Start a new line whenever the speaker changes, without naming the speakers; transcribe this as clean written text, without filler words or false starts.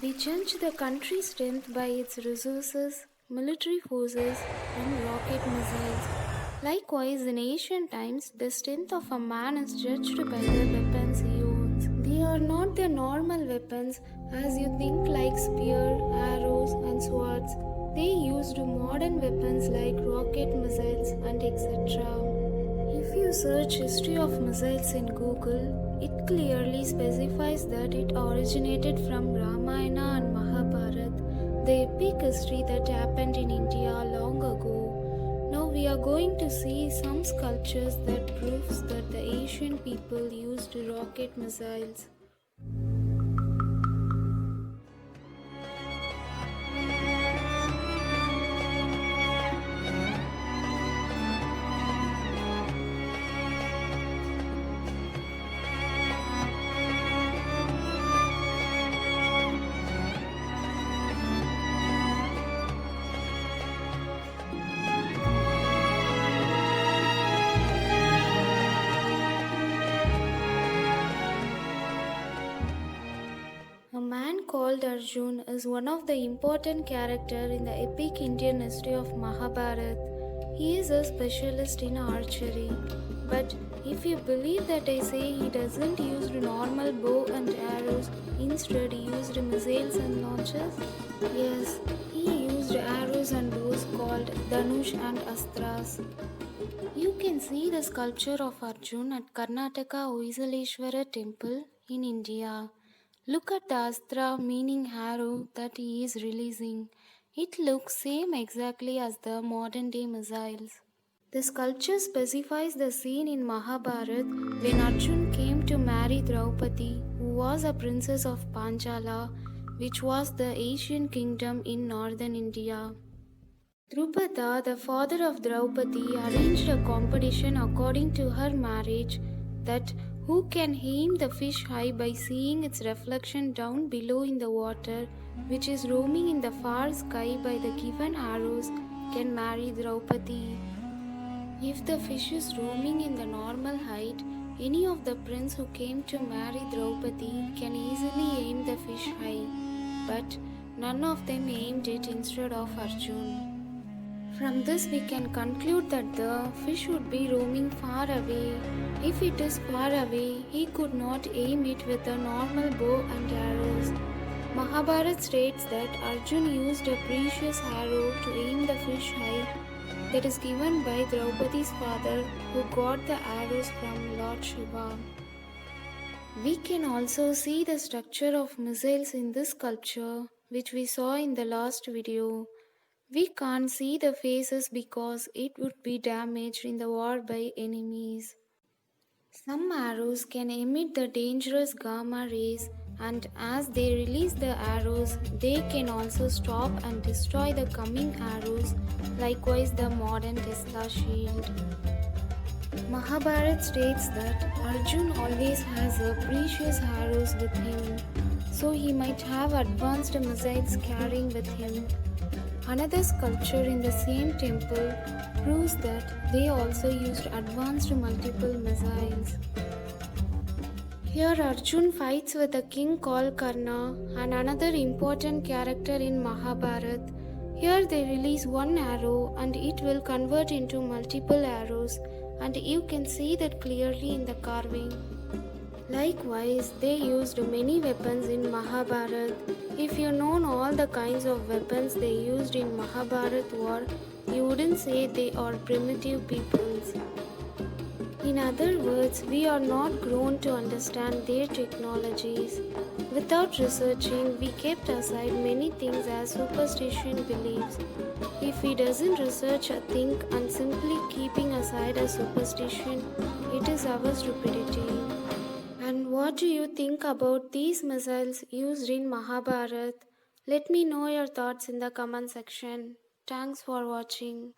We judge the country's strength by its resources, military forces, and rocket missiles. Likewise, in ancient times, the strength of a man is judged by the weapons he owns. They are not the normal weapons as you think, like spear, arrows, and swords. They used modern weapons like rocket missiles and etc. If you search history of missiles in Google, it clearly specifies that it originated from Ramayana and Mahabharata, the epic history that happened in India long ago. Now we are going to see some sculptures that proves that the Asian people used rocket missiles. A man called Arjun is one of the important characters in the epic Indian history of Mahabharata. He is a specialist in archery. But if you believe that I say he doesn't use normal bow and arrows, instead he used missiles and launches? Yes, he used arrows and bows called Dhanush and Astras. You can see the sculpture of Arjun at Karnataka Hoysaleshwara temple in India. Look at the astra meaning arrow that he is releasing. It looks same exactly as the modern day missiles. The sculpture specifies the scene in Mahabharata when Arjun came to marry Draupadi, who was a princess of Panchala, which was the Asian kingdom in northern India. Drupada, the father of Draupadi, arranged a competition according to her marriage that who can aim the fish high by seeing its reflection down below in the water, which is roaming in the far sky by the given arrows, can marry Draupadi. If the fish is roaming in the normal height, any of the prince who came to marry Draupadi can easily aim the fish high, but none of them aimed it instead of Arjun. From this, we can conclude that the fish would be roaming far away. If it is far away, he could not aim it with a normal bow and arrows. Mahabharata states that Arjun used a precious arrow to aim the fish high, that is given by Draupadi's father, who got the arrows from Lord Shiva. We can also see the structure of missiles in this sculpture, which we saw in the last video. We can't see the faces because it would be damaged in the war by enemies. Some arrows can emit the dangerous gamma rays, and as they release the arrows, they can also stop and destroy the coming arrows, likewise the modern Tesla shield. Mahabharata states that Arjun always has a precious arrows with him, so he might have advanced missiles carrying with him. Another sculpture in the same temple proves that they also used advanced multiple missiles. Here Arjun fights with a king called Karna and another important character in Mahabharata. Here they release one arrow and it will convert into multiple arrows, and you can see that clearly in the carving. Likewise, they used many weapons in Mahabharata. If you know all the kinds of weapons they used in Mahabharata war, you wouldn't say they are primitive peoples. In other words, we are not grown to understand their technologies. Without researching, we kept aside many things as superstition beliefs. If we doesn't research a thing and simply keeping aside a superstition, it is our stupidity. And what do you think about these missiles used in Mahabharata? Let me know your thoughts in the comment section. Thanks for watching.